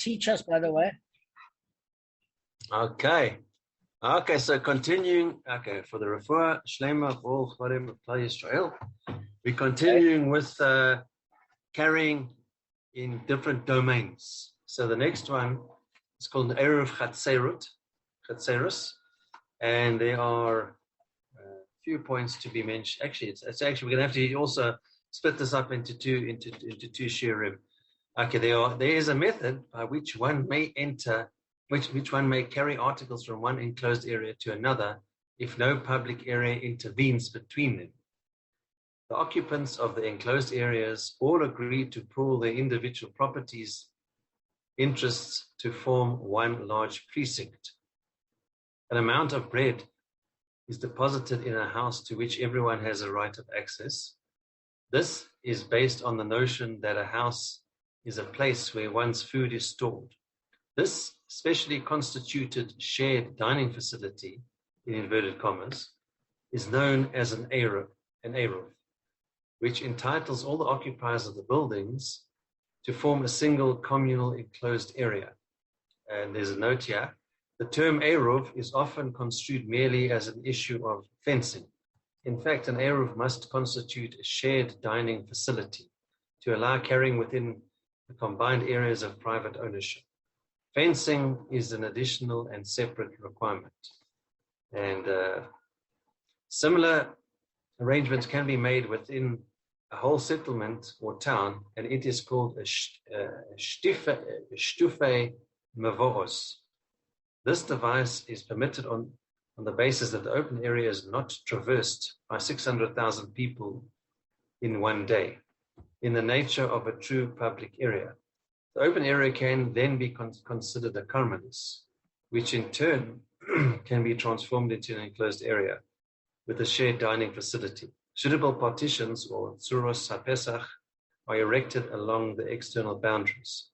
teach us, by the way? Okay, so continuing, for the refuah Shlema of all Chvarim of Klal Yisrael, we're continuing with carrying in different domains. So the next one is called Eruv Chatserus, and there are a few points to be mentioned. Actually, it's actually we're going to have to also split this up into two shiurim. Okay, there is a method by which one may enter, which one may carry articles from one enclosed area to another if no public area intervenes between them. The occupants of the enclosed areas all agree to pool their individual properties interests to form one large precinct. An amount of bread is deposited in a house to which everyone has a right of access. This is based on the notion that a house is a place where one's food is stored. This specially constituted shared dining facility, in inverted commas, is known as an eruv, which entitles all the occupiers of the buildings to form a single communal enclosed area. And there's a note here. The term eruv is often construed merely as an issue of fencing. In fact, an eruv must constitute a shared dining facility to allow carrying within the combined areas of private ownership. Fencing is an additional and separate requirement. And similar arrangements can be made within a whole settlement or town, and it is called a shtufe mevoros. This device is permitted on the basis that the open area is not traversed by 600,000 people in one day, in the nature of a true public area. The open area can then be considered a karmelis, which in turn can be transformed into an enclosed area with a shared dining facility. Suitable partitions or tzuros hapesach are erected along the external boundaries.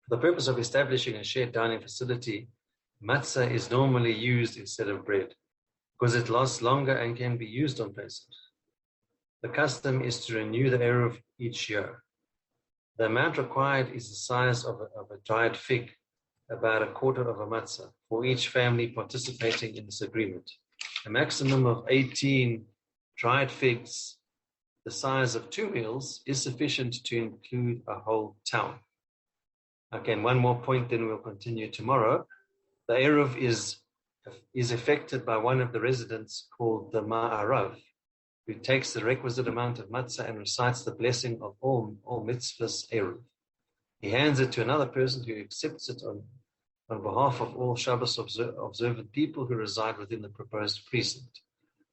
For the purpose of establishing a shared dining facility, matzah is normally used instead of bread because it lasts longer and can be used on Pesach. The custom is to renew the eruv each year. The amount required is the size of a dried fig, about a quarter of a matzah, for each family participating in this agreement. A maximum of 18 dried figs, the size of 2 meals, is sufficient to include a whole town. Again, one more point, then we'll continue tomorrow. The eruv is effected by one of the residents called the ma'arav, who takes the requisite amount of matzah and recites the blessing of all mitzvahs eruv. He hands it to another person who accepts it on behalf of all Shabbos observant people who reside within the proposed precinct.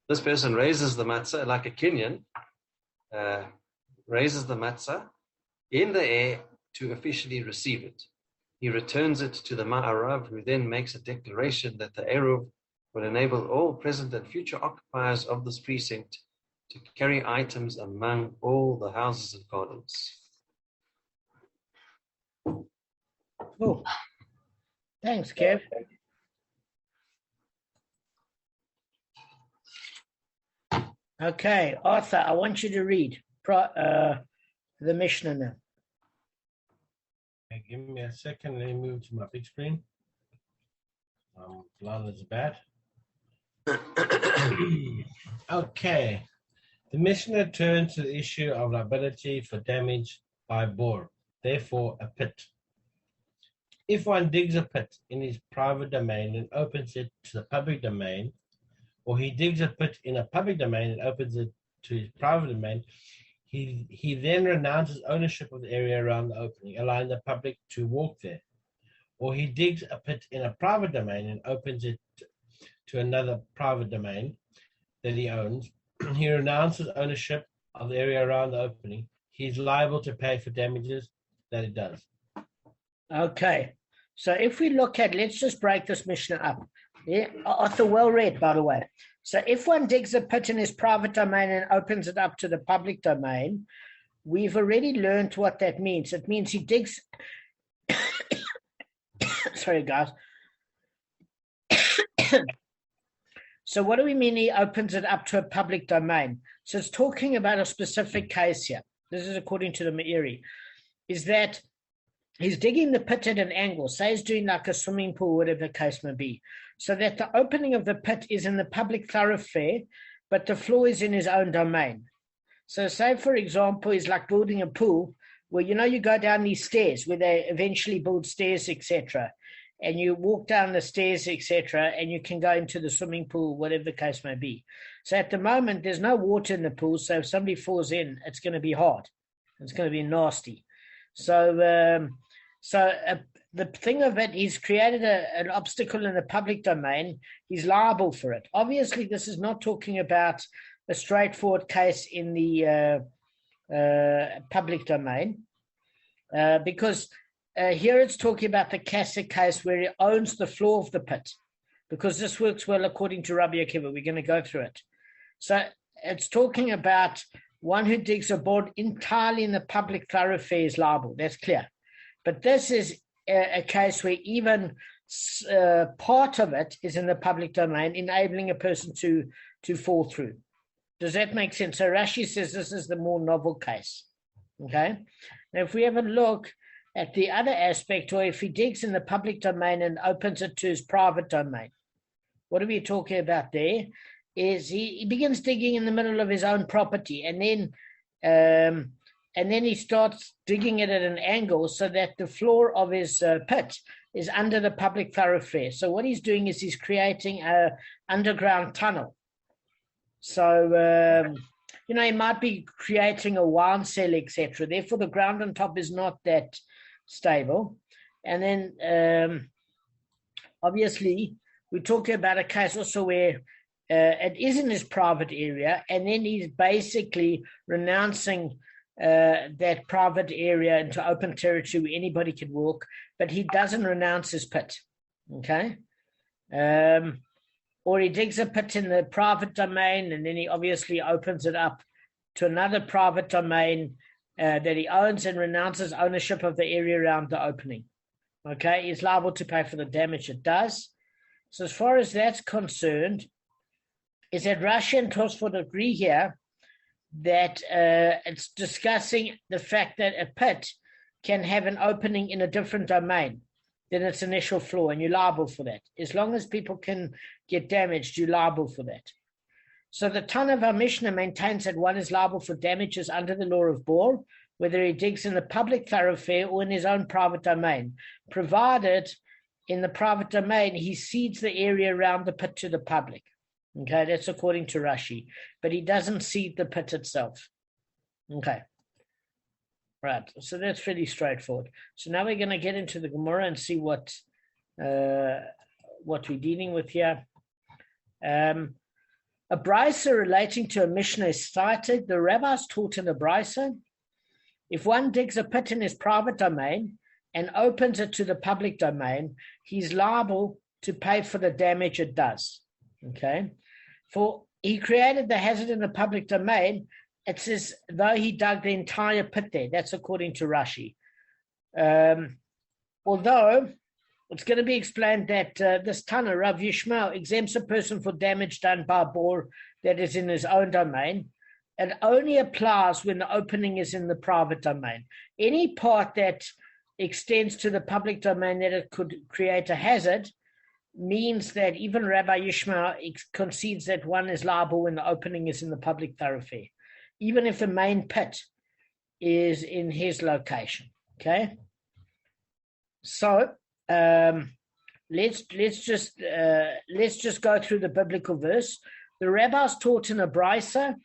This person raises the matzah like a kinyan, raises the matzah in the air to officially receive it. He returns it to the ma'arav, who then makes a declaration that the eruv will enable all present and future occupiers of this precinct to carry items among all the houses and gardens. Cool. Thanks, Kev. Okay, Arthur, I want you to read the Mishnah now. Okay, give me a second. Let me move to my big screen. Line is bad. Okay. The Mishnah turns to the issue of liability for damage by bore, therefore a pit. If one digs a pit in his private domain and opens it to the public domain, or he digs a pit in a public domain and opens it to his private domain, he then renounces ownership of the area around the opening, allowing the public to walk there. Or he digs a pit in a private domain and opens it to another private domain that he owns. He renounces ownership of the area around the opening. He's liable to pay for damages that it does. Okay. So if we look at, let's just break this Mishnah up. Yeah, Arthur, well read, by the way. So if one digs a pit in his private domain and opens it up to the public domain, we've already learned what that means. It means he digs, sorry guys. So what do we mean he opens it up to a public domain? So it's talking about a specific case here. This is according to the Meiri. Is that he's digging the pit at an angle, say he's doing like a swimming pool, whatever the case may be, so that the opening of the pit is in the public thoroughfare, but the floor is in his own domain. So say, for example, he's like building a pool where, you go down these stairs where they eventually build stairs, etc. And you walk down the stairs, etc., and you can go into the swimming pool, whatever the case may be. So at the moment, there's no water in the pool, so if somebody falls in, it's going to be hard. It's going to be nasty. So the thing of it, he's created an obstacle in the public domain. He's liable for it. Obviously, this is not talking about a straightforward case in the public domain, because here it's talking about the classic case where he owns the floor of the pit, because this works well according to Rabbi Akiva. We're going to go through it. So it's talking about one who digs a board entirely in the public thoroughfare is liable. That's clear. But this is a case where even part of it is in the public domain, enabling a person to fall through. Does that make sense? So Rashi says this is the more novel case. Okay. Now, if we have a look at the other aspect, or if he digs in the public domain and opens it to his private domain, what are we talking about there? Is he begins digging in the middle of his own property, and then he starts digging it at an angle so that the floor of his pit is under the public thoroughfare. So what he's doing is he's creating an underground tunnel. So, he might be creating a wine cellar, etc. Therefore, the ground on top is not that stable. And then, obviously, we're talking about a case also where it is in his private area, and then he's basically renouncing that private area into open territory where anybody can walk, but he doesn't renounce his pit. Okay? Or he digs a pit in the private domain, and then he obviously opens it up to another private domain that he owns and renounces ownership of the area around the opening. Okay? He's liable to pay for the damage it does. So as far as that's concerned, is that Rashi and Tosfot agree here that it's discussing the fact that a pit can have an opening in a different domain than its initial floor, and you're liable for that. As long as people can get damaged, you're liable for that. So the Tana of our Mishnah maintains that one is liable for damages under the law of Bor, whether he digs in the public thoroughfare or in his own private domain, provided in the private domain he cedes the area around the pit to the public. Okay, that's according to Rashi, but he doesn't cede the pit itself. Okay. Right, so that's pretty straightforward. So now we're going to get into the Gemara and see what we're dealing with here. A brisa relating to a Mishnah is cited. The rabbis taught in a brisa, if one digs a pit in his private domain and opens it to the public domain, he's liable to pay for the damage it does. Okay, for he created the hazard in the public domain. It says, though he dug the entire pit there. That's according to Rashi. Although it's going to be explained that this Tana, Rav Yishmael, exempts a person for damage done by a bor that is in his own domain. It only applies when the opening is in the private domain. Any part that extends to the public domain that it could create a hazard means that even Rabbi Yishmael concedes that one is liable when the opening is in the public thoroughfare, even if the main pit is in his location. Okay, so let's just go through the biblical verse. The rabbis taught in a brisa,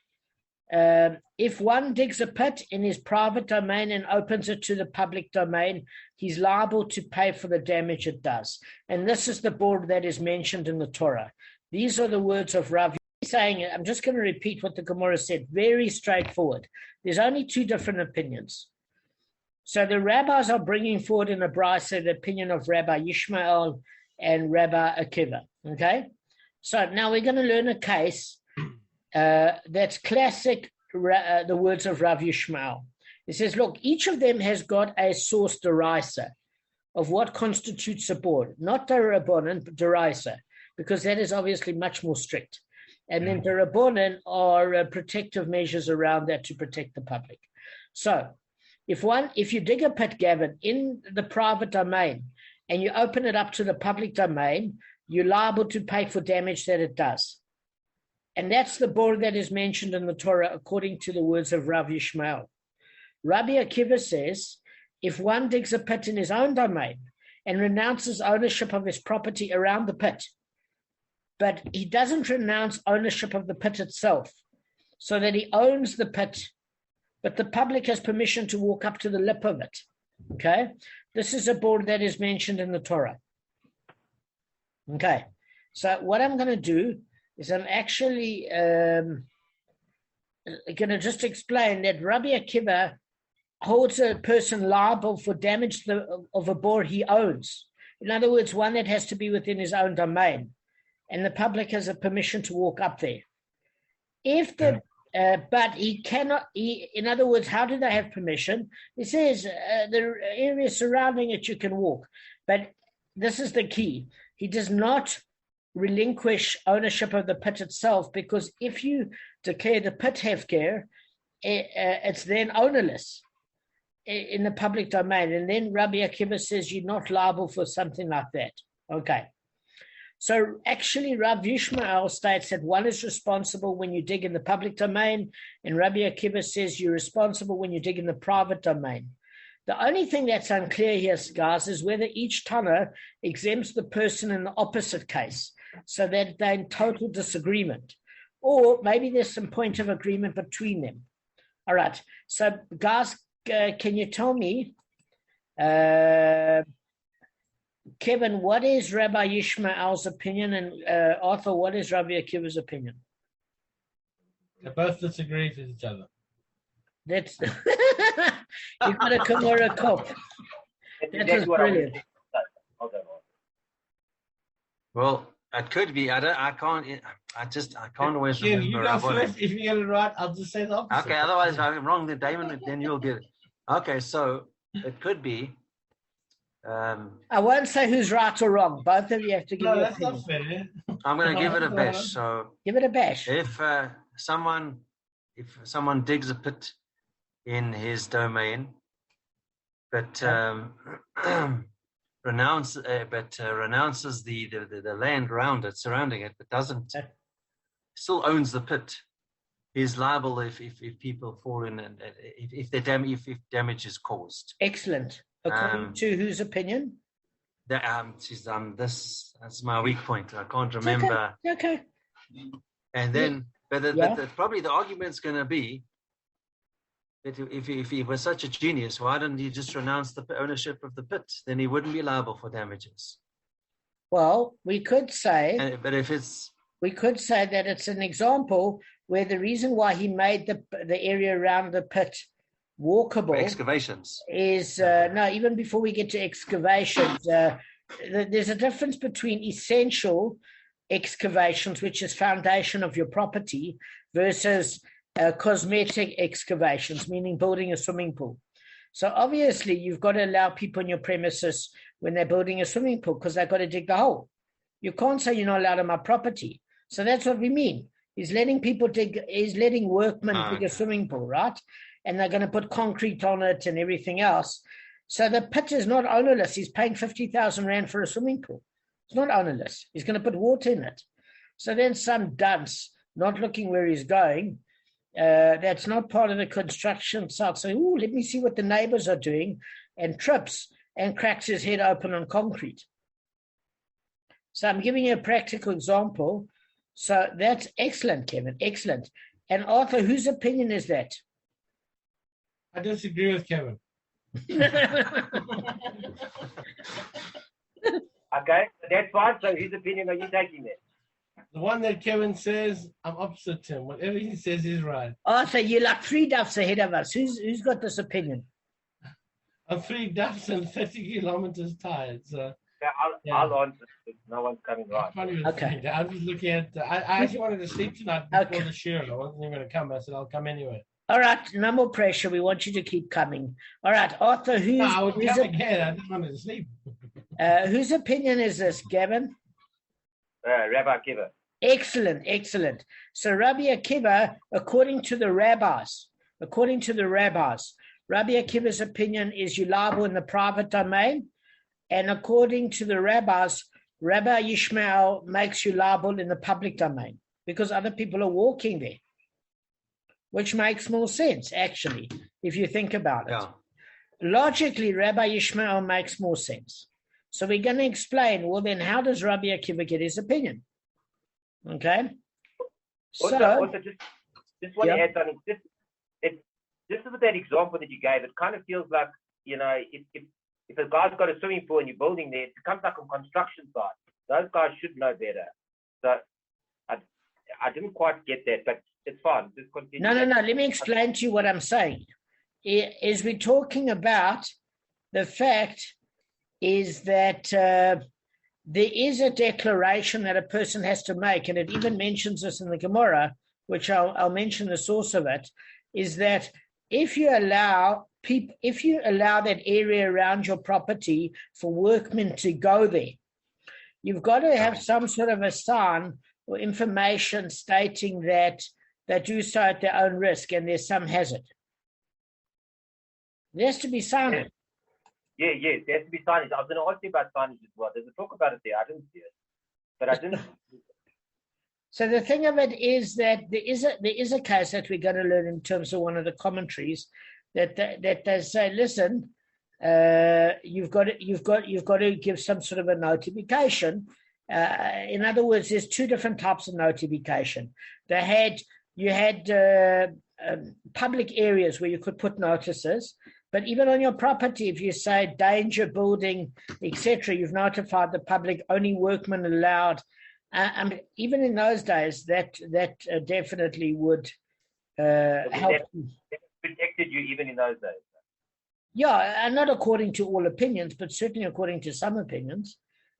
if one digs a pit in his private domain and opens it to the public domain, he's liable to pay for the damage it does. And this is the board that is mentioned in the Torah. These are the words of Rav. Saying, I'm just going to repeat what the Gemara said, very straightforward. There's only two different opinions. So the rabbis are bringing forward in a brisa the opinion of Rabbi Yishmael and Rabbi Akiva. Okay, so now we're going to learn a case that's classic, the words of Rav Yishmael. It says, look, each of them has got a source derisa of what constitutes a board, not derabanan, but derisa, because that is obviously much more strict. And then the Rabbanan are protective measures around that to protect the public. So If you dig a pit, Gavin, in the private domain and you open it up to the public domain, you're liable to pay for damage that it does. And that's the bor that is mentioned in the Torah according to the words of Rav Yishmael. Rabbi Akiva says, if one digs a pit in his own domain and renounces ownership of his property around the pit, but he doesn't renounce ownership of the pit itself, so that he owns the pit, but the public has permission to walk up to the lip of it. Okay? This is a bor that is mentioned in the Torah. Okay. So what I'm going to do is I'm actually going to just explain that Rabbi Akiva holds a person liable for damage of a bor he owns. In other words, one that has to be within his own domain, and the public has a permission to walk up there. But he cannot. In other words, how do they have permission? It says the area surrounding it you can walk, but this is the key. He does not relinquish ownership of the pit itself, because if you declare the pit hefker, it's then ownerless in the public domain. And then Rabbi Akiva says you're not liable for something like that. Okay. So actually, Rav Yishmael states that one is responsible when you dig in the public domain, and Rabbi Akiva says you're responsible when you dig in the private domain. The only thing that's unclear here, guys, is whether each Tana exempts the person in the opposite case, so that they're in total disagreement. Or maybe there's some point of agreement between them. All right. So, guys, can you tell me, Kevin, what is Rabbi Yishmael's opinion, and Arthur, what is Rabbi Akiva's opinion? They both disagree with each other. That's you've got a Kamara cop. That was brilliant. Well, it could be. I can't always remember. You go first. If you get it right, I'll just say the opposite. Okay, otherwise if I'm wrong, then Damon, then you'll get it. Okay, so it could be. I won't say who's right or wrong. Both of you have to give No, your that's opinion. not fair. I'm going to give it a bash. So Give it a bash. if someone digs a pit in his domain, but renounces the land around it, surrounding it, but doesn't still owns the pit, he's liable if people fall in and if damage is caused. Excellent. According to whose opinion? That's my weak point. I can't remember. Okay. And then, but probably the argument's going to be that if he was such a genius, why didn't he just renounce the ownership of the pit? Then he wouldn't be liable for damages. Well, we could say that it's an example where the reason why he made the area around the pit walkable excavations is no, even before we get to excavations, there's a difference between essential excavations, which is foundation of your property, versus cosmetic excavations, meaning building a swimming pool. So obviously you've got to allow people in your premises when they're building a swimming pool, because they've got to dig the hole. You can't say you're not allowed on my property. So that's what we mean. He's letting people dig, he's letting workmen dig a swimming pool, right? And they're going to put concrete on it and everything else. So the pit is not ownerless. He's paying 50,000 Rand for a swimming pool. It's not ownerless. He's going to put water in it. So then some dunce, not looking where he's going, that's not part of the construction site, so let me see what the neighbors are doing, and trips and cracks his head open on concrete. So I'm giving you a practical example. So that's excellent, Kevin. Excellent. And Arthur, whose opinion is that? I disagree with Kevin. Okay, that's fine. So his opinion, are you taking that? The one that Kevin says, I'm opposite to him. Whatever he says is right. Arthur, you're like 3 duffs ahead of us. Who's got this opinion? I'm 3 duffs and 30 kilometers tired. So I'll answer. No one's coming right. Okay. I'm just looking at. I actually wanted to sleep tonight before the show. I wasn't even going to come. I said I'll come anyway. All right, no more pressure. We want you to keep coming. All right, Arthur, I would come again. I just wanted to sleep. Whose opinion is this, Gavin? Rabbi Akiva. Excellent, excellent. So Rabbi Akiva, according to the rabbis, Rabbi Akiva's opinion is you're liable in the private domain. And according to the rabbis, Rabbi Yishmael makes you liable in the public domain because other people are walking there, which makes more sense, actually, if you think about it. Yeah. Logically, Rabbi Yishmael makes more sense. So we're going to explain, well, then how does Rabbi Akiva get his opinion? Okay? Also, just want to add something. Just with that example that you gave, it kind of feels like, if a guy's got a swimming pool and you're building there, it comes like a construction site. Those guys should know better. So I didn't quite get that, but it's fine. Just continue. No. Let me explain to you what I'm saying. Is we're talking about the fact is that there is a declaration that a person has to make, and it even mentions this in the Gemara, which I'll mention the source of it, is that if you allow that area around your property for workmen to go there, you've got to have some sort of a sign or information stating that they do so at their own risk and there's some hazard. There has to be signage. Yeah, there has to be signage. I was going to ask you about signage as well. There's a talk about it there. I didn't see it, but I didn't. So the thing of it is that there is a case that we're going to learn in terms of one of the commentaries that they say, listen, you've got to give some sort of a notification. In other words, there's two different types of notification. You had public areas where you could put notices, but even on your property, if you say danger building, etc., you've notified the public, only workmen allowed. Even in those days, that definitely would help. That protected you even in those days. Yeah, and not according to all opinions, but certainly according to some opinions.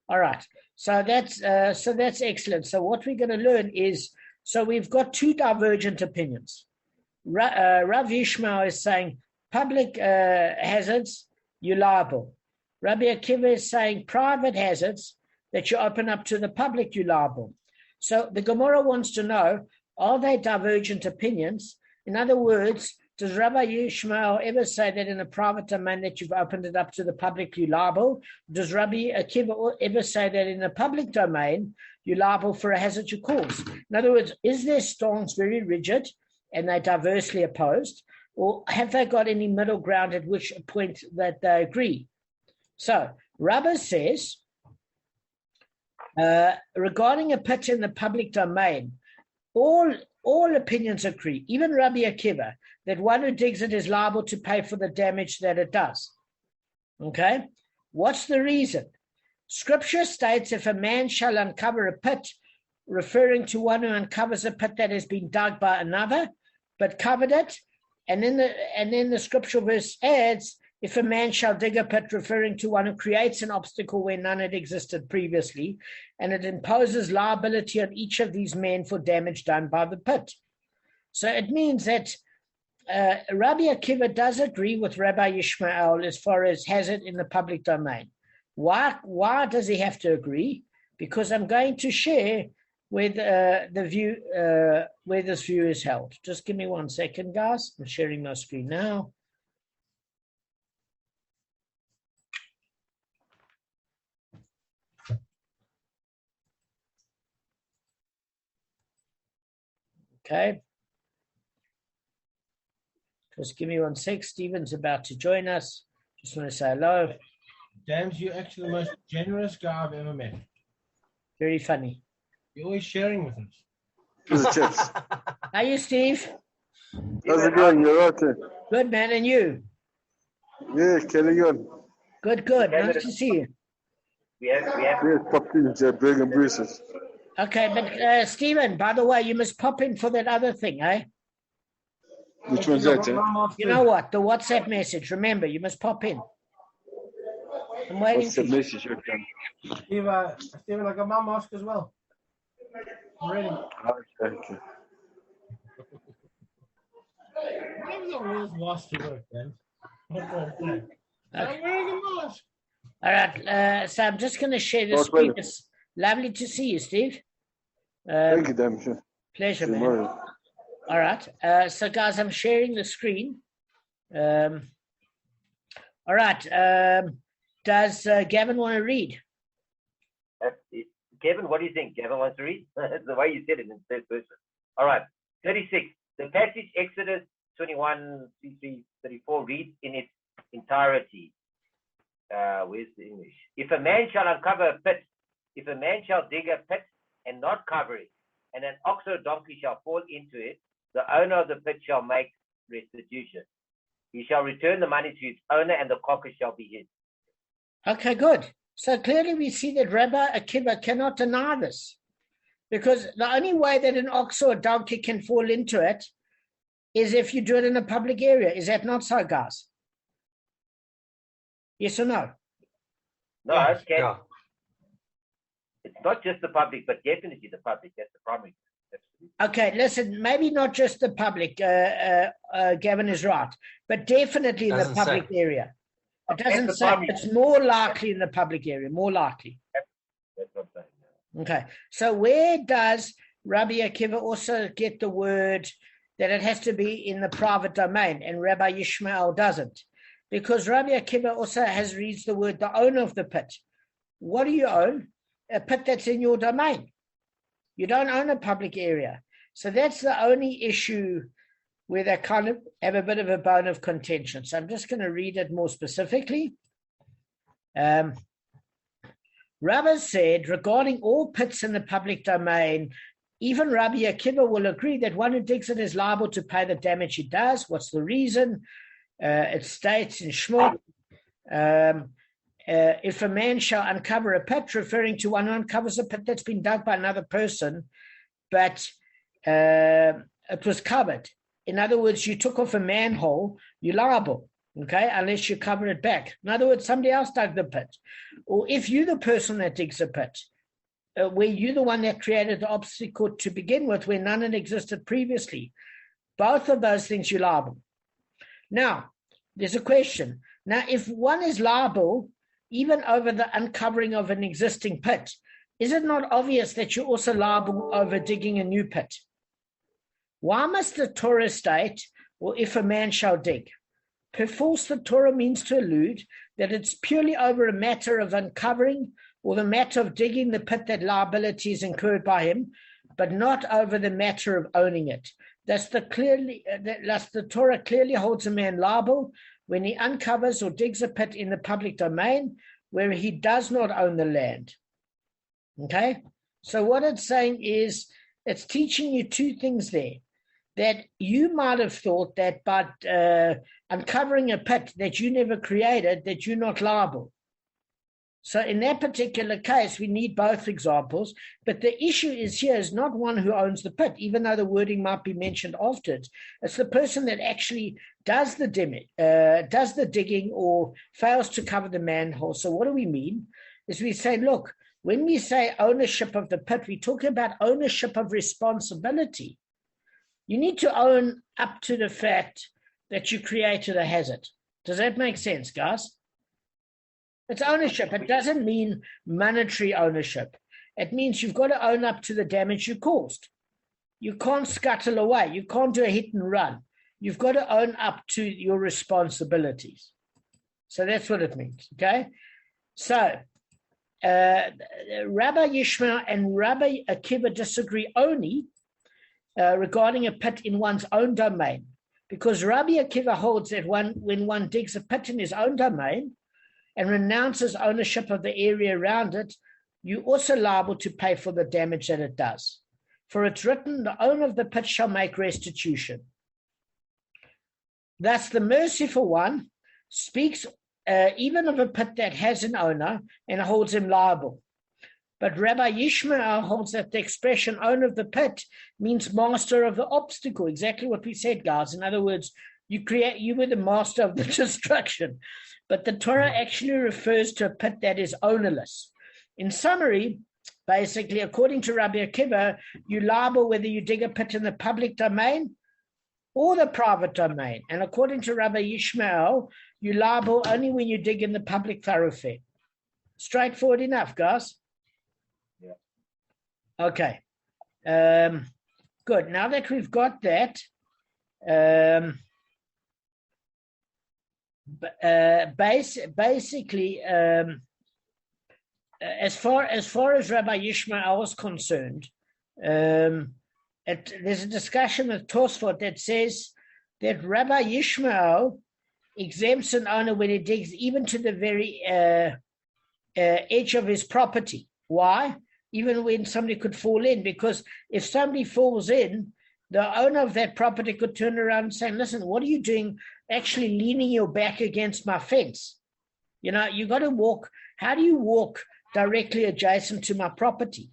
All right, so that's excellent. So what we're going to learn is, so we've got two divergent opinions. Rav Yishmael is saying public hazards, you're liable. Rabbi Akiva is saying private hazards that you open up to the public, you're liable. So the Gemara wants to know, are they divergent opinions? In other words, does Rabbi Yishmael ever say that in a private domain that you've opened it up to the public, you're liable? Does Rabbi Akiva ever say that in a public domain, you're liable for a hazard you cause? In other words, is their stance very rigid and they're diversely opposed? Or have they got any middle ground at which point that they agree? So Rabbi says, regarding a pit in the public domain, all opinions agree, even Rabbi Akiva, that one who digs it is liable to pay for the damage that it does. Okay? What's the reason? Scripture states if a man shall uncover a pit, referring to one who uncovers a pit that has been dug by another, but covered it, and then the scriptural verse adds, if a man shall dig a pit, referring to one who creates an obstacle where none had existed previously, and it imposes liability on each of these men for damage done by the pit. So it means that Rabbi Akiva does agree with Rabbi Yishmael as far as hazard in the public domain. Why does he have to agree? Because I'm going to share with the view where this view is held. Just give me 1 second, guys. I'm sharing my screen now. Okay. Just give me 1 sec. Stephen's about to join us. Just want to say hello. James, you're actually the most generous guy I've ever met. Very funny. You're always sharing with us. Here's the chips. How are you, Steve? How's it going? You're right there. Good, man. And you? Yeah, carry on. Good. Nice to see you. Yes. Yeah, popped in Berg and Bruce's. Okay, but Stephen, by the way, you must pop in for that other thing, eh? Which one's that, eh? You know what? The WhatsApp message. Remember, you must pop in. I'm waiting What's for the you. message you've done? Stephen, I got my mask as well. I'm ready. Okay. Where's the real mask to work, man? I'm wearing a mask. All right, so I'm just going to share the screen. It's lovely to see you, Steve. Thank you, Damon. Sure. Pleasure, man. Tomorrow. All right. So, guys, I'm sharing the screen. All right. Does Gavin want to read? Kevin, what do you think? Gavin wants to read? That's the way you said it in third person. All right. 36. The passage Exodus 21, 33, 34 reads in its entirety. Where's the English? If a man shall uncover a pit, if a man shall dig a pit and not cover it, and an ox or a donkey shall fall into it, the owner of the pit shall make restitution. He shall return the money to its owner, and the carcass shall be his. Okay, good. So clearly we see that Rabbi Akiva cannot deny this, because the only way that an ox or a donkey can fall into it is if you do it in a public area. Is that not so, guys? Yes or no? No, Yeah. okay. Yeah. It's not just the public, but definitely the public. That's the primary. Okay, listen, maybe not just the public. Gavin is right, but definitely in the public area. It doesn't say. It's more likely in the public area, more likely. That's what I'm saying. Okay, so where does Rabbi Akiva also get the word that it has to be in the private domain, and Rabbi Yishmael doesn't? Because Rabbi Akiva also reads the word the owner of the pit. What do you own? A pit that's in your domain. You don't own a public area. So that's the only issue where they kind of have a bit of a bone of contention. So I'm just going to read it more specifically. Rabbi said, regarding all pits in the public domain, even Rabbi Akiva will agree that one who digs it is liable to pay the damage he does. What's the reason? It states in Shmot, if a man shall uncover a pit, referring to one who uncovers a pit that's been dug by another person, but it was covered. In other words, you took off a manhole, you're liable, okay, unless you cover it back. In other words, somebody else dug the pit. Or if you're the person that digs a pit, where you're the one that created the obstacle to begin with, where none had existed previously, both of those things you're liable. Now, there's a question. Now, if one is liable, even over the uncovering of an existing pit, is it not obvious that you're also liable over digging a new pit? Why must the Torah state, or if a man shall dig? Perforce the Torah means to allude that it's purely over a matter of uncovering or the matter of digging the pit that liability is incurred by him, but not over the matter of owning it. Thus the Torah clearly holds a man liable when he uncovers or digs a pit in the public domain where he does not own the land. Okay? So what it's saying is, it's teaching you two things there. That you might have thought that by uncovering a pit that you never created, that you're not liable. So in that particular case, we need both examples. But the issue is not one who owns the pit, even though the wording might be mentioned after it. It's the person that actually does the digging or fails to cover the manhole. So what do we mean? Is we say, look, when we say ownership of the pit, we talk about ownership of responsibility. You need to own up to the fact that you created a hazard. Does that make sense, guys? It's ownership. It doesn't mean monetary ownership. It means you've got to own up to the damage you caused. You can't scuttle away. You can't do a hit and run. You've got to own up to your responsibilities. So that's what it means, okay? So Rabbi Yishmael and Rabbi Akiva disagree only regarding a pit in one's own domain, because Rabbi Akiva holds that when one digs a pit in his own domain and renounces ownership of the area around it, you're also liable to pay for the damage that it does. For it's written, the owner of the pit shall make restitution. Thus, the merciful one speaks even of a pit that has an owner and holds him liable. But Rabbi Yishmael holds that the expression owner of the pit means master of the obstacle, exactly what we said, guys. In other words, you were the master of the destruction. But the Torah actually refers to a pit that is ownerless. In summary, basically, according to Rabbi Akiva, you're liable whether you dig a pit in the public domain or the private domain. And according to Rabbi Yishmael, you're liable only when you dig in the public thoroughfare. Straightforward enough, guys. Okay, good. Now that we've got that, basically, as far as Rabbi Yishmael was concerned, there's a discussion with Tosfot that says that Rabbi Yishmael exempts an owner when he digs even to the very edge of his property. Why? Even when somebody could fall in, because if somebody falls in, the owner of that property could turn around and say, listen, what are you doing actually leaning your back against my fence? You know, you got to walk. How do you walk directly adjacent to my property?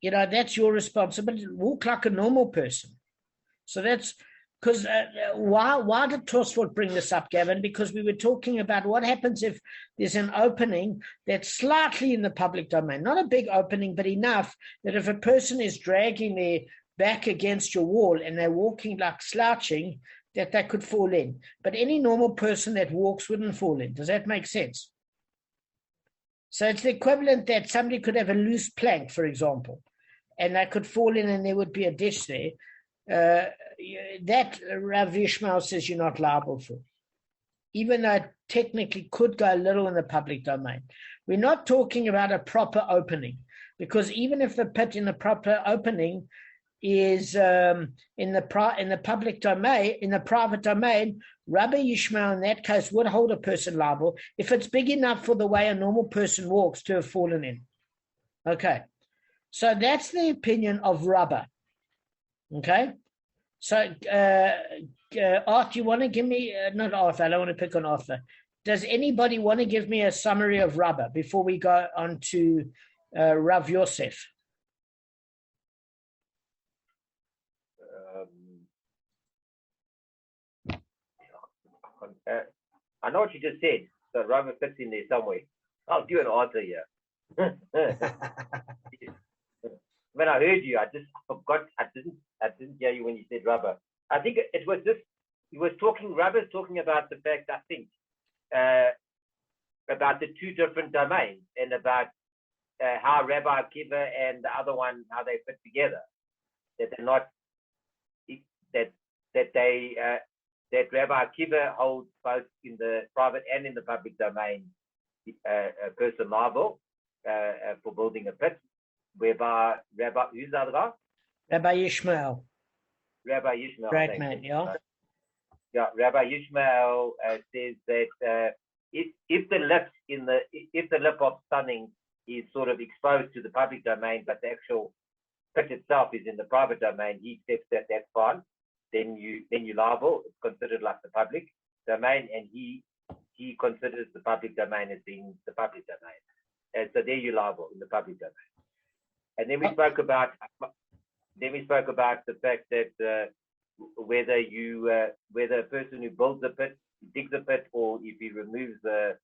You know, that's your responsibility. Walk like a normal person. So that's because why did Tosfot bring this up, Gavin? Because we were talking about what happens if there's an opening that's slightly in the public domain, not a big opening, but enough that if a person is dragging their back against your wall and they're walking like slouching, that they could fall in. But any normal person that walks wouldn't fall in. Does that make sense? So it's the equivalent that somebody could have a loose plank, for example, and they could fall in and there would be a ditch there. That Rav Yishmael says you're not liable for, even though it technically could go a little in the public domain. We're not talking about a proper opening, because even if the pit in the proper opening is in the public domain, in the private domain, Rabbi Yishmael in that case would hold a person liable if it's big enough for the way a normal person walks to have fallen in. Okay, so that's the opinion of Rabbi. Okay, so Arthur, you want to give me not Arthur? I don't want to pick on Arthur. Does anybody want to give me a summary of Rabbi before we go on to Rav Yosef? I know what you just said, so Rabbi fits in there somewhere. I'll do an answer here. When I heard you, I just forgot. I didn't hear you when you said Rabbi. I think it was this. He was talking. Rabbi was talking about the fact. I think about the two different domains and about how Rabbi Akiva and the other one, how they fit together. That they're not. That Rabbi Akiva holds both in the private and in the public domain a person liable for building a pit, whereby who's the other guy? Rabbi Yishmael. Rabbi Yishmael. Great man, yeah. Yeah, Rabbi Yishmael says that if the lip of stunning is sort of exposed to the public domain, but the actual pit itself is in the private domain, he accepts that that's fine. Then you're liable. It's considered like the public domain, and he considers the public domain as being the public domain. And so there you're liable in the public domain. And then we spoke about the fact that whether a person who builds a pit, digs a pit, or if he removes the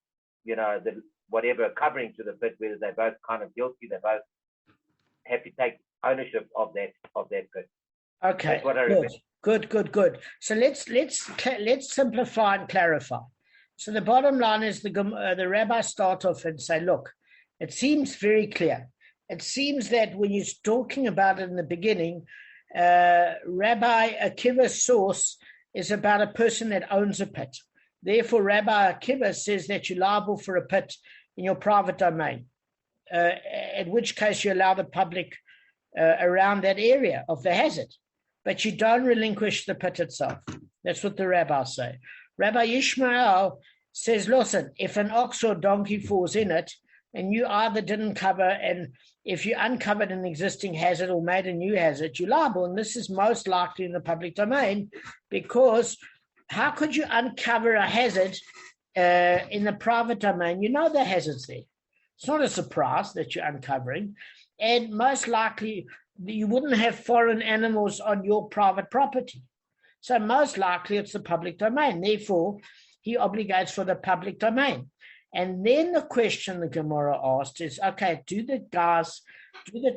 whatever covering to the pit, whether they're both kind of guilty, they both have to take ownership of that pit. Okay. That's what I remember. Good. So let's simplify and clarify. So the bottom line is the rabbis start off and say, look, it seems very clear. It seems that when you're talking about it in the beginning, Rabbi Akiva's source is about a person that owns a pit. Therefore, Rabbi Akiva says that you're liable for a pit in your private domain, in which case you allow the public around that area of the hazard. But you don't relinquish the pit itself. That's what the rabbis say. Rabbi Yishmael says, listen, if an ox or donkey falls in it, and you either didn't cover, and if you uncovered an existing hazard or made a new hazard, you're liable. And this is most likely in the public domain, because how could you uncover a hazard in the private domain? You know the hazard's there. It's not a surprise that you're uncovering. And most likely, you wouldn't have foreign animals on your private property. So most likely it's the public domain. Therefore, he obligates for the public domain. And then the question the Gemara asked is, okay, do the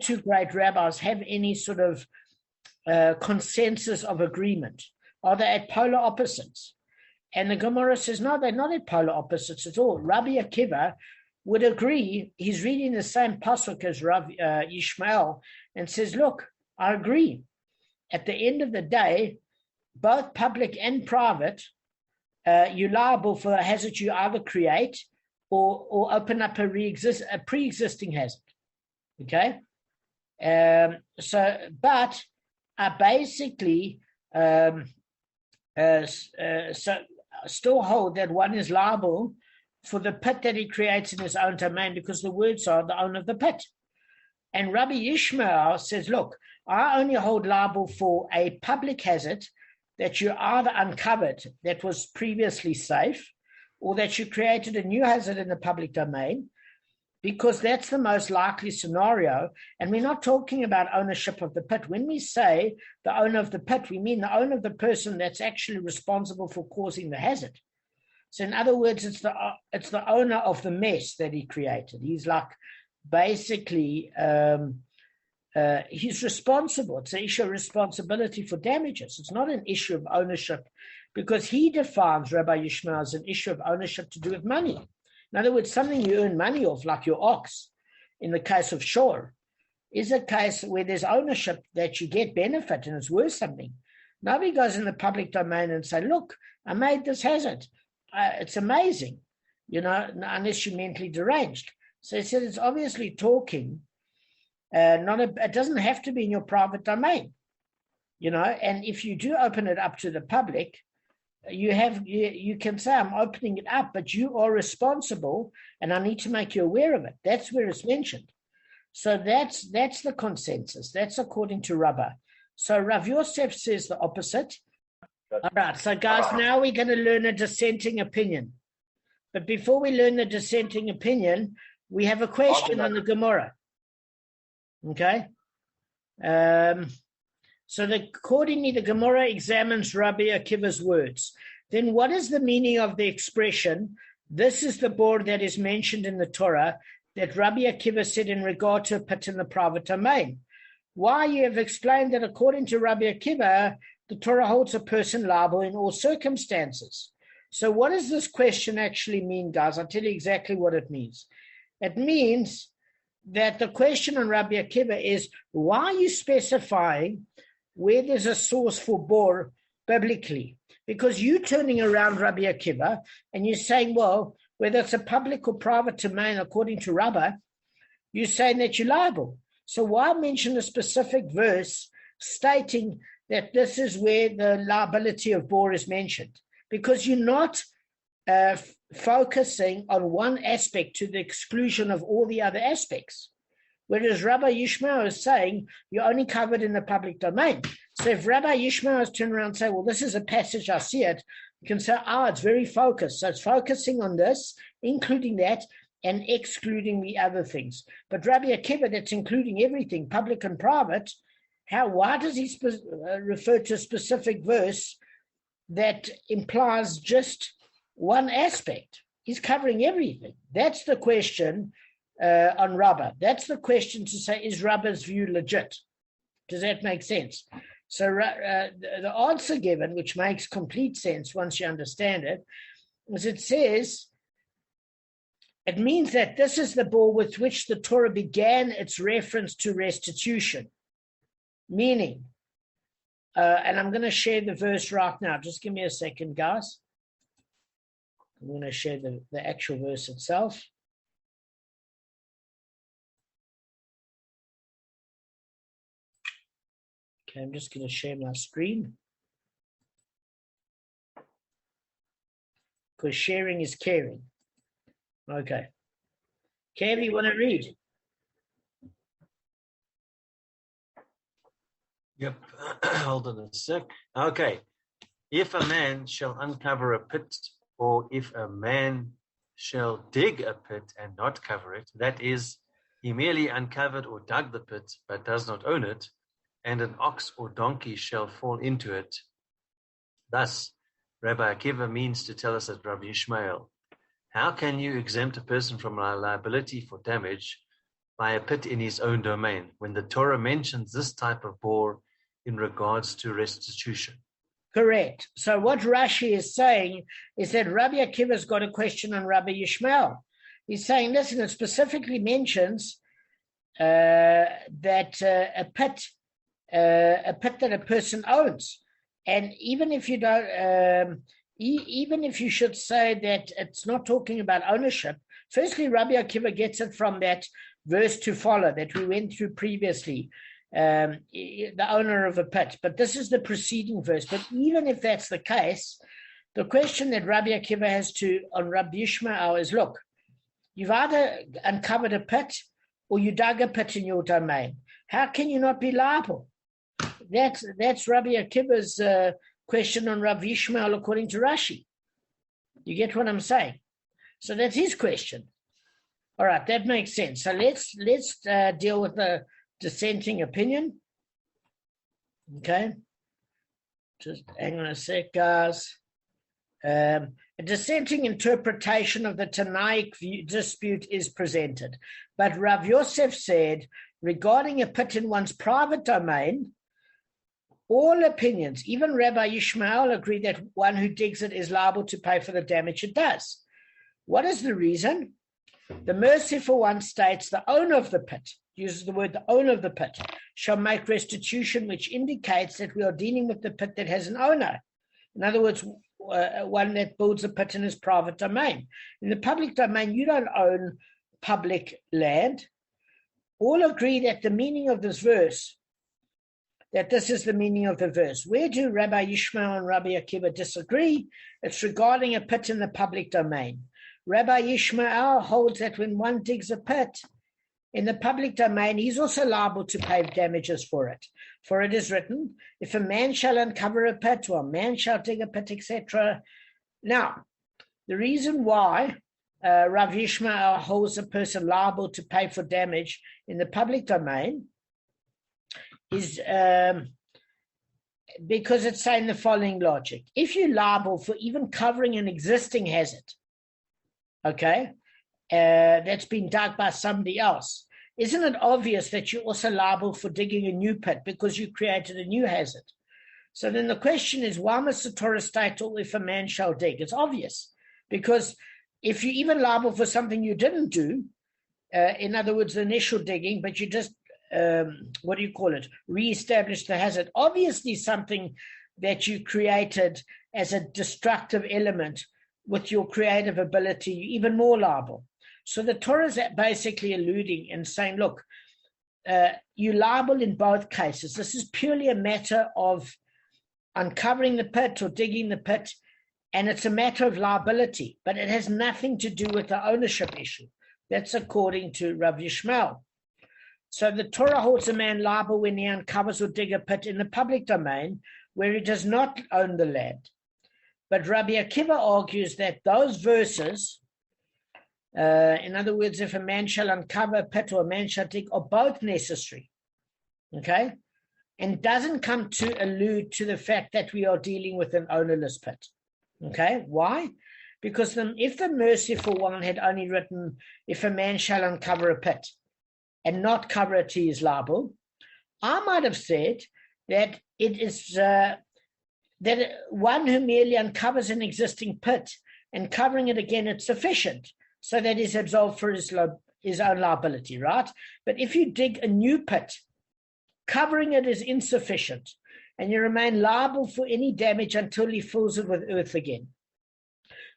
two great rabbis have any sort of consensus of agreement? Are they at polar opposites? And the Gemara says, no, they're not at polar opposites at all. Rabbi Akiva would agree. He's reading the same pasuk as Rav Yishmael and says, look, I agree. At the end of the day, both public and private you're liable for a hazard you either create or open up a pre-existing hazard. Okay? But I basically still hold that one is liable for the pit that he creates in his own domain, because the words are the owner of the pit. And Rabbi Yishmael says, look, I only hold liable for a public hazard that you either uncovered that was previously safe, or that you created a new hazard in the public domain, because that's the most likely scenario. And we're not talking about ownership of the pit. When we say the owner of the pit, we mean the owner of the person that's actually responsible for causing the hazard. So in other words, it's the owner of the mess that he created. He's like basically he's responsible. It's an issue of responsibility for damages. It's not an issue of ownership, because he defines Rabbi Yishmael as an issue of ownership to do with money. In other words, something you earn money off, like your ox, in the case of shore, is a case where there's ownership that you get benefit and it's worth something. Nobody goes in the public domain and say, look, I made this hazard. It's amazing, unless you're mentally deranged. So he said it's obviously talking, it doesn't have to be in your private domain, and if you do open it up to the public, you can say, I'm opening it up, but you are responsible and I need to make you aware of it. That's where it's mentioned. So that's the consensus. That's according to Rabbah. So Rav Yosef says the opposite. All right, so guys, now we're going to learn a dissenting opinion. But before we learn the dissenting opinion, we have a question on the Gemara. Okay? So accordingly, the Gemara examines Rabbi Akiva's words. Then what is the meaning of the expression, this is the bor that is mentioned in the Torah, that Rabbi Akiva said in regard to a pit in the private domain? Why, you have explained that according to Rabbi Akiva, the Torah holds a person liable in all circumstances. So what does this question actually mean, guys? I'll tell you exactly what it means. It means that the question on Rabbi Akiva is, why are you specifying where there's a source for bor biblically? Because you're turning around Rabbi Akiva and you're saying, well, whether it's a public or private domain, according to Rabbah, you're saying that you're liable. So why mention a specific verse stating that this is where the liability of bor is mentioned? Because you're not focusing on one aspect to the exclusion of all the other aspects. Whereas Rabbi Yishmael is saying you're only covered in the public domain. So if Rabbi Yishmael is turned around and say, well, this is a passage, I see it, you can say, it's very focused. So it's focusing on this, including that, and excluding the other things. But Rabbi Akiva, that's including everything, public and private, why does he refer to a specific verse that implies just one aspect? He's covering everything. That's the question on Rabbah. That's the question to say, is Rabbah's view legit? Does that make sense? So the answer given, which makes complete sense once you understand it, is it says, it means that this is the bor with which the Torah began its reference to restitution. Meaning, and I'm going to share the verse right now. Just give me a second, guys. I'm going to share the actual verse itself. Okay, I'm just going to share my screen, because sharing is caring. Okay. Kev, you want to read? Yep. Hold on a sec. Okay. If a man shall uncover a pit, or if a man shall dig a pit and not cover it, that is, he merely uncovered or dug the pit but does not own it, and an ox or donkey shall fall into it. Thus, Rabbi Akiva means to tell us that Rabbi Yishmael, how can you exempt a person from liability for damage by a pit in his own domain when the Torah mentions this type of bor in regards to restitution? Correct. So what Rashi is saying is that Rabbi Akiva's got a question on Rabbi Yishmael. He's saying, listen, it specifically mentions that a pit that a person owns. And even if you don't, even if you should say that it's not talking about ownership, firstly, Rabbi Akiva gets it from that verse to follow that we went through previously, the owner of a pit. But this is the preceding verse. But even if that's the case, the question that Rabbi Akiva has on Rabbi Yishmael is, look, you've either uncovered a pit or you dug a pit in your domain. How can you not be liable? That's Rabbi Akiva's question on Rabbi Yishmael according to Rashi. You get what I'm saying? So that's his question. All right, that makes sense. So let's deal with the dissenting opinion. Okay. Just hang on a sec, guys. A dissenting interpretation of the Tanaic dispute is presented. But Rav Yosef said, regarding a pit in one's private domain, all opinions, even Rabbi Yishmael, agree that one who digs it is liable to pay for the damage it does. What is the reason? The merciful one states the owner of the pit, uses the word the owner of the pit, shall make restitution, which indicates that we are dealing with the pit that has an owner. In other words, one that builds a pit in his private domain. In the public domain, you don't own public land. All agree that the meaning of this verse, that this is the meaning of the verse. Where do Rabbi Yishmael and Rabbi Akiva disagree? It's regarding a pit in the public domain. Rabbi Yishmael holds that when one digs a pit in the public domain, he's also liable to pay damages for it. For it is written, if a man shall uncover a pit, or a man shall dig a pit, etc. Now, the reason why Rav Yishmael holds a person liable to pay for damage in the public domain is because it's saying the following logic. If you're liable for even covering an existing hazard, okay, that's been dug by somebody else, isn't it obvious that you're also liable for digging a new pit because you created a new hazard? So then the question is, why must the Torah state, or if a man shall dig? It's obvious, because if you're even liable for something you didn't do, in other words, the initial digging, but you just, re-establish the hazard, obviously something that you created as a destructive element with your creative ability, you're even more liable. So the Torah is basically alluding and saying, look, you're liable in both cases. This is purely a matter of uncovering the pit or digging the pit, and it's a matter of liability, but it has nothing to do with the ownership issue. That's according to Rav Yishmael. So the Torah holds a man liable when he uncovers or dig a pit in the public domain where he does not own the land. But Rabbi Akiva argues that those verses, in other words, if a man shall uncover a pit or a man shall dig, are both necessary, okay? And doesn't come to allude to the fact that we are dealing with an ownerless pit, okay? Why? Because if the merciful one had only written, if a man shall uncover a pit, and not cover it, he is liable, I might have said that it is that one who merely uncovers an existing pit and covering it again, it's sufficient, so that he's absolved for his own liability, right? But if you dig a new pit, covering it is insufficient, and you remain liable for any damage until he fills it with earth again.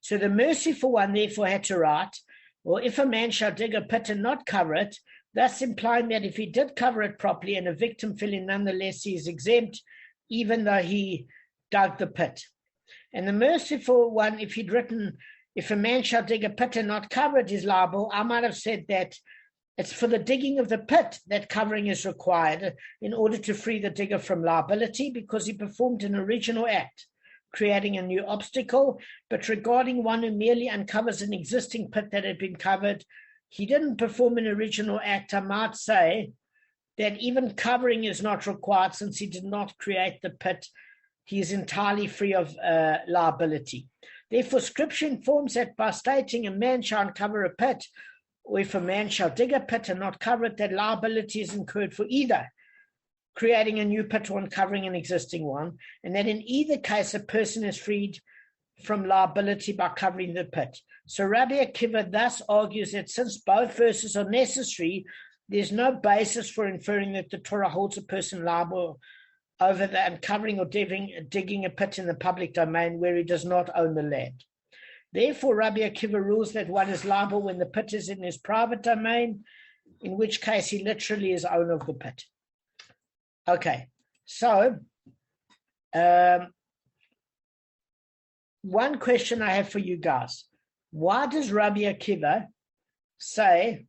So the merciful one therefore had to write, well, if a man shall dig a pit and not cover it, thus implying that if he did cover it properly and a victim fell in, nonetheless he is exempt, even though he dug the pit. And the merciful one, if he'd written, if a man shall dig a pit and not cover it, is liable, I might have said that it's for the digging of the pit that covering is required in order to free the digger from liability, because he performed an original act, creating a new obstacle. But regarding one who merely uncovers an existing pit that had been covered, he didn't perform an original act. I might say that even covering is not required, since he did not create the pit. He is entirely free of liability. Therefore, Scripture informs that by stating a man shall uncover a pit, or if a man shall dig a pit and not cover it, that liability is incurred for either creating a new pit or uncovering an existing one, and that in either case a person is freed from liability by covering the pit. So Rabbi Akiva thus argues that since both verses are necessary, there's no basis for inferring that the Torah holds a person liable over the uncovering or digging a pit in the public domain where he does not own the land. Therefore, Rabbi Akiva rules that one is liable when the pit is in his private domain, in which case he literally is owner of the pit. Okay, so one question I have for you guys. Why does Rabbi Akiva say,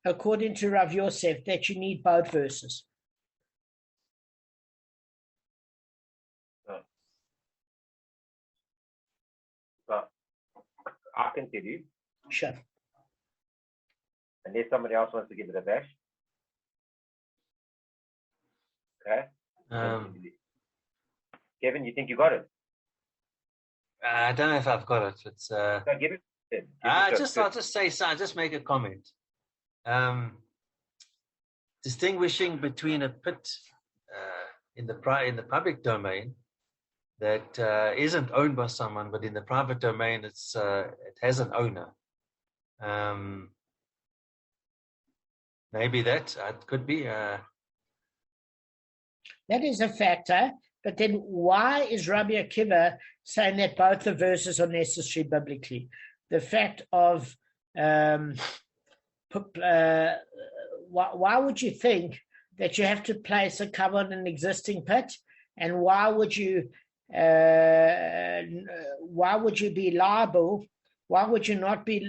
according to Rav Yosef, that you need both verses? I can tell you. Sure. Unless somebody else wants to give it a bash. Okay. Kevin, you think you got it? I don't know if I've got it. It's So give it. I'll just say so. I'll just make a comment. Distinguishing between a pit in the public domain that isn't owned by someone, but in the private domain, it has an owner. Maybe that could be. That is a factor, but then why is Rabbi Akiva saying that both the verses are necessary biblically? The fact of why would you think that you have to place a cover on an existing pit, and why would you be liable? Why would you not be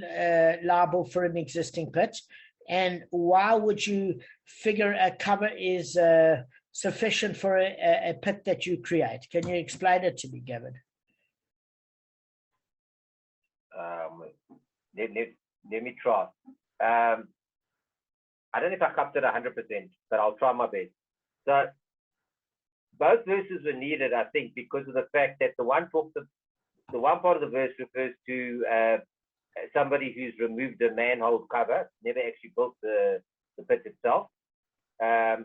liable for an existing pit? And why would you figure a cover is sufficient for a pit that you create? Can you explain it to me, Gavin? Let me try. I don't know if I captured 100%, but I'll try my best. So both verses were needed, I think, because of the fact that the one part of the verse refers to somebody who's removed the manhole cover, never actually built the pit itself, and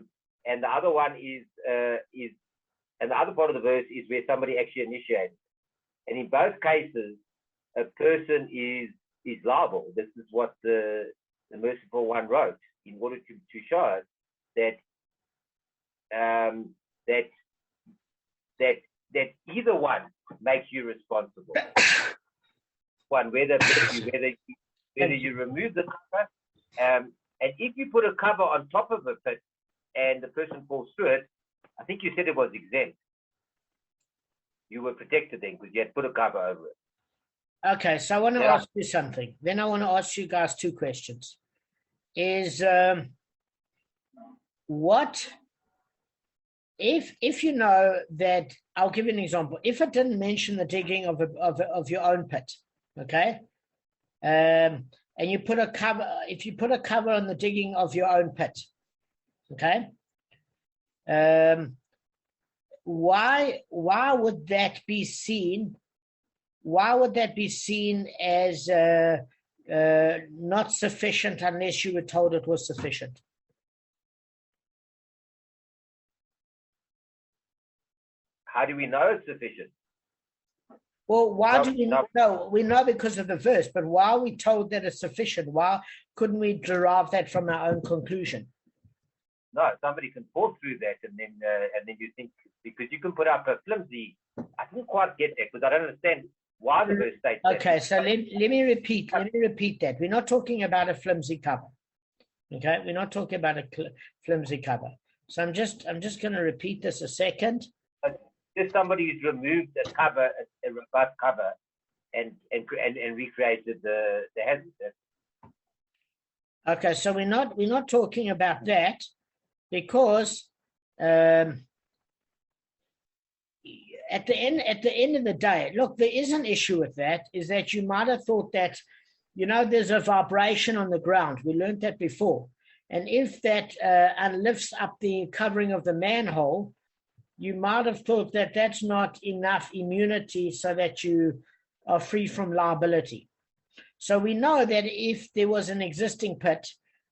the other one and the other part of the verse is where somebody actually initiated. And in both cases, a person is liable. This is what the merciful one wrote in order to show us that that either one makes you responsible. One, whether you remove the cover, and if you put a cover on top of a pit and the person falls through it, I think you said it was exempt. You were protected then because you had put a cover over it. Okay, so I want to ask you something. Then I want to ask you guys two questions. Is what if you know that, I'll give you an example. If it didn't mention the digging of your own pit, okay, and you put a cover, if you put a cover on the digging of your own pit, okay, why would that be seen? Why would that be seen as not sufficient unless you were told it was sufficient? How do we know it's sufficient? Well, why do we know? We know because of the verse, but why are we told that it's sufficient? Why couldn't we derive that from our own conclusion? No, somebody can fall through that, and then you think, because you can put up a flimsy. I didn't quite get that because I don't understand why the verse states that. Okay, so let me repeat that. We're not talking about a flimsy cover. Okay, we're not talking about a flimsy cover. So I'm just going to repeat this a second. Just somebody who's removed a cover, a robust cover, and recreated the hazard. Okay, so we're not talking about that, because at the end of the day, look, there is an issue with that. Is that you might have thought that, there's a vibration on the ground. We learned that before, and if that lifts up the covering of the manhole, you might have thought that that's not enough immunity so that you are free from liability. So we know that if there was an existing pit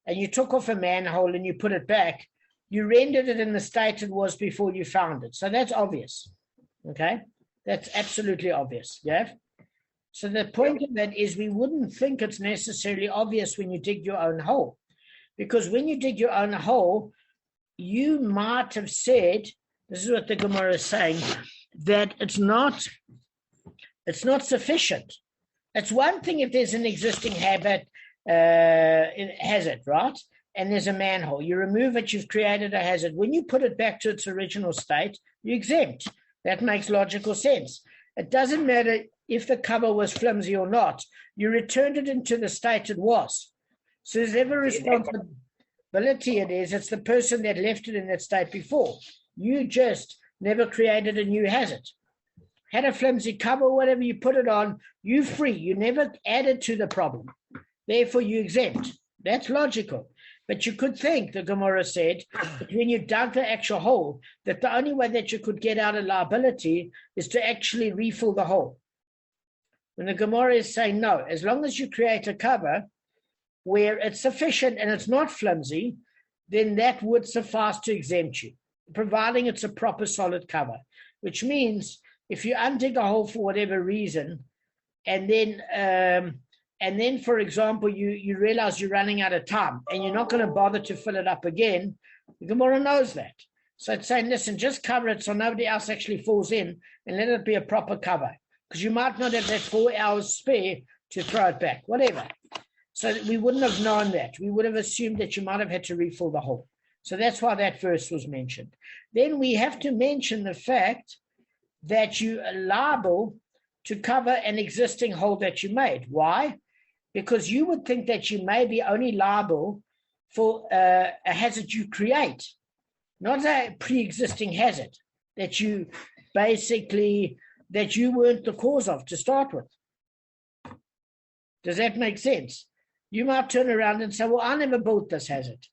and you took off a manhole and you put it back, you rendered it in the state it was before you found it. So that's obvious. Okay? That's absolutely obvious. Yeah? So the point of that is we wouldn't think it's necessarily obvious when you dig your own hole. Because when you dig your own hole, you might have said This is what the Gemara is saying, that it's not sufficient. It's one thing if there's an existing habit, hazard, right? And there's a manhole. You remove it, you've created a hazard. When you put it back to its original state, you're exempt. That makes logical sense. It doesn't matter if the cover was flimsy or not. You returned it into the state it was. So there's ever responsibility it's the person that left it in that state before. You just never created a new hazard. Had a flimsy cover, whatever, you put it on, you're free. You never added to the problem. Therefore, you're exempt. That's logical. But you could think, the Gemara said, that when you dug the actual hole, that the only way that you could get out of liability is to actually refill the hole. When the Gemara is saying, no, as long as you create a cover where it's sufficient and it's not flimsy, then that would suffice to exempt you, providing it's a proper solid cover, which means if you undig a hole for whatever reason, and then, for example, you realize you're running out of time and you're not going to bother to fill it up again, the Gemara knows that. So it's saying, listen, just cover it so nobody else actually falls in and let it be a proper cover, because you might not have that 4 hours spare to throw it back, whatever. So we wouldn't have known that. We would have assumed that you might have had to refill the hole. So that's why that verse was mentioned. Then we have to mention the fact that you are liable to cover an existing hole that you made. Why? Because you would think that you may be only liable for a hazard you create, not a pre-existing hazard that you weren't the cause of to start with. Does that make sense? You might turn around and say, well, I never built this hazard.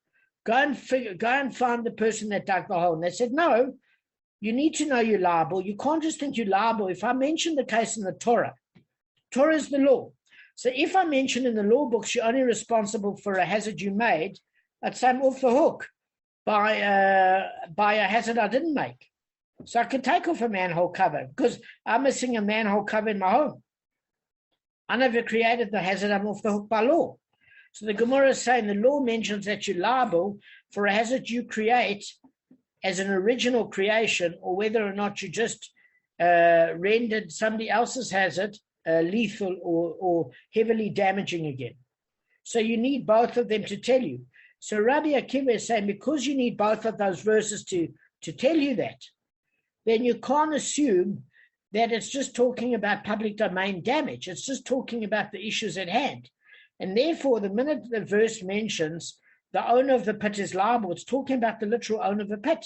Go and find the person that dug the hole. And they said, no, you need to know you're liable. You can't just think you're liable. If I mention the case in the Torah is the law. So if I mention in the law books you're only responsible for a hazard you made, I'd say I'm off the hook by a hazard I didn't make. So I could take off a manhole cover because I'm missing a manhole cover in my home. I never created the hazard. I'm off the hook by law. So the Gemara is saying the law mentions that you're liable for a hazard you create as an original creation, or whether or not you just rendered somebody else's hazard lethal or heavily damaging again. So you need both of them to tell you. So Rabbi Akiva is saying because you need both of those verses to tell you that, then you can't assume that it's just talking about public domain damage. It's just talking about the issues at hand. And therefore, the minute the verse mentions the owner of the pit is liable, it's talking about the literal owner of the pit.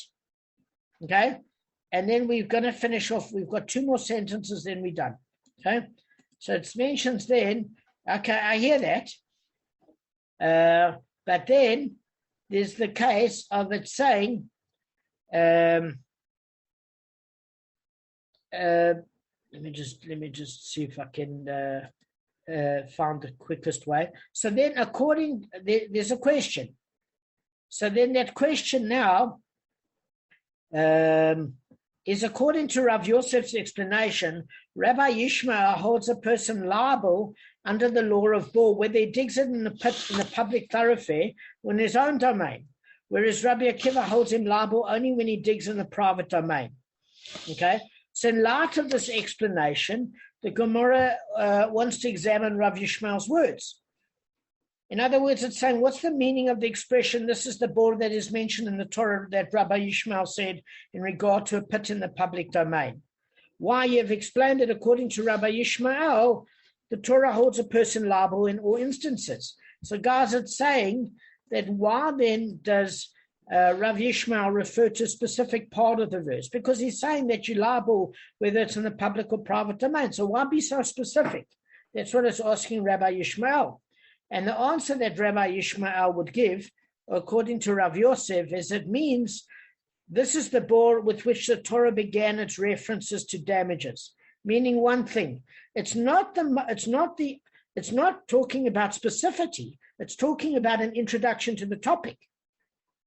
Okay? And then we're going to finish off. We've got 2 more sentences, then we're done. Okay? So it mentions then, okay, I hear that. But then there's the case of it saying, let me just see if I can find the quickest way. So then there's a question. So then that question now is according to Rav Yosef's explanation, Rabbi Yishmael holds a person liable under the law of Bor, whether he digs it in the pit in the public thoroughfare or in his own domain, whereas Rabbi Akiva holds him liable only when he digs in the private domain. Okay? So in light of this explanation, the Gemara wants to examine Rav Yishmael's words. In other words, it's saying, what's the meaning of the expression, this is the bor that is mentioned in the Torah that Rabbi Yishmael said in regard to a pit in the public domain? Why, you've explained it according to Rabbi Yishmael, the Torah holds a person liable in all instances. So guys, it's saying that why then does Rav Yishmael refer to a specific part of the verse? Because he's saying that you're liable whether it's in the public or private domain. So why be so specific? That's what it's asking Rabbi Yishmael. And the answer that Rabbi Yishmael would give, according to Rav Yosef, is it means this is the bor with which the Torah began its references to damages. Meaning one thing, it's not talking about specificity. It's talking about an introduction to the topic.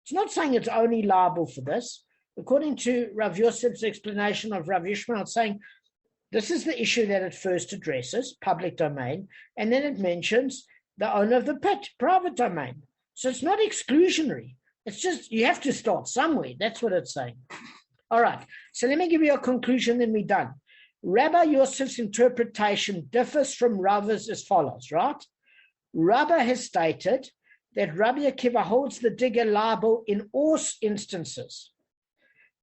It's not saying it's only liable for this. According to Rav Yosef's explanation of Rav Yishmael, it's saying this is the issue that it first addresses, public domain, and then it mentions the owner of the pit, private domain. So it's not exclusionary. It's just you have to start somewhere. That's what it's saying. All right. So let me give you a conclusion, then we're done. Rabbi Yosef's interpretation differs from Rava's as follows, right? Rava has stated that Rabbi Akiva holds the digger liable in all instances,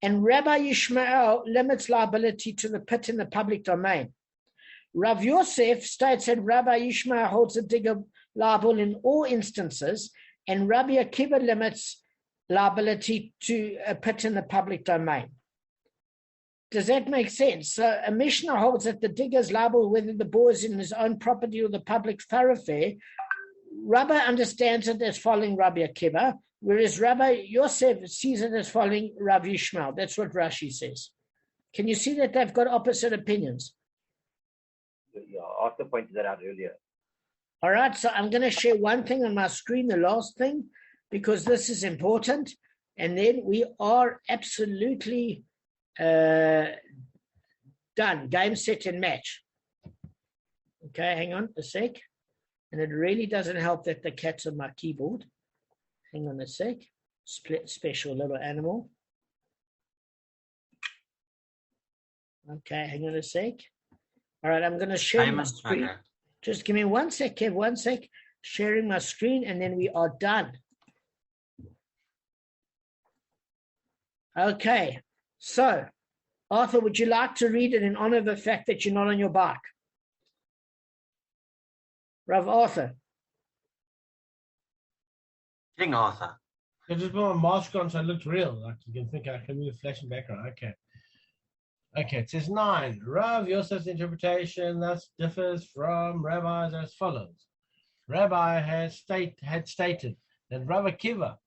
and Rabbi Yishmael limits liability to the pit in the public domain. Rav Yosef states that Rabbi Yishmael holds the digger liable in all instances, and Rabbi Akiva limits liability to a pit in the public domain. Does that make sense? So a Mishnah holds that the digger is liable whether the bore is in his own property or the public thoroughfare. Rabbi understands it as following Rabbi Akiva, whereas Rabbi Yosef sees it as following Rav Yishmael. That's what Rashi says. Can you see that they've got opposite opinions? Yeah, Arthur pointed that out earlier. All right, so I'm going to share one thing on my screen, the last thing, because this is important. And then we are absolutely done. Game, set, and match. Okay, hang on a sec. And it really doesn't help that the cat's on my keyboard. Hang on a sec. Special little animal. Okay, hang on a sec. All right, I'm going to share my screen. Okay. Just give me 1 sec, Kev, 1 sec. Sharing my screen, and then we are done. Okay, so, Arthur, would you like to read it in honor of the fact that you're not on your bike? Rav Arthur. King Arthur. I just put my mask on so it looks real. Like you can think I can move flashing background. Okay. Okay, it says 9. Rav Yosef's interpretation thus differs from rabbis as follows. Rabbi had stated that Rav Akiva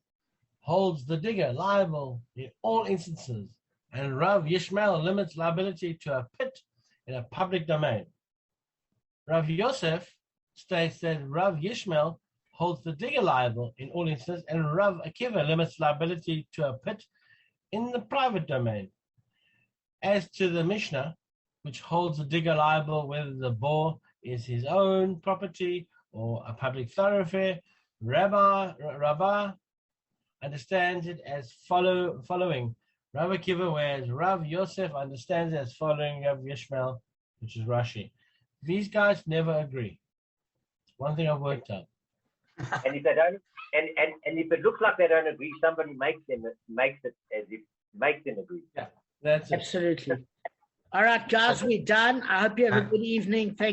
holds the digger liable in all instances, and Rav Yishmael limits liability to a pit in a public domain. Rav Yosef states that Rav Yishmael holds the digger liable in all instances, and Rav Akiva limits liability to a pit in the private domain. As to the Mishnah, which holds the digger liable whether the bore is his own property or a public thoroughfare, Rabbah understands it as following Rav Akiva, whereas Rav Yosef understands it as following Rav Yishmael, which is Rashi. These guys never agree. One thing I've worked out. And if they don't, and if it looks like they don't agree, somebody makes them agree. Yeah, that's absolutely. All right, guys, we're done. I hope you have a good evening. Thank you.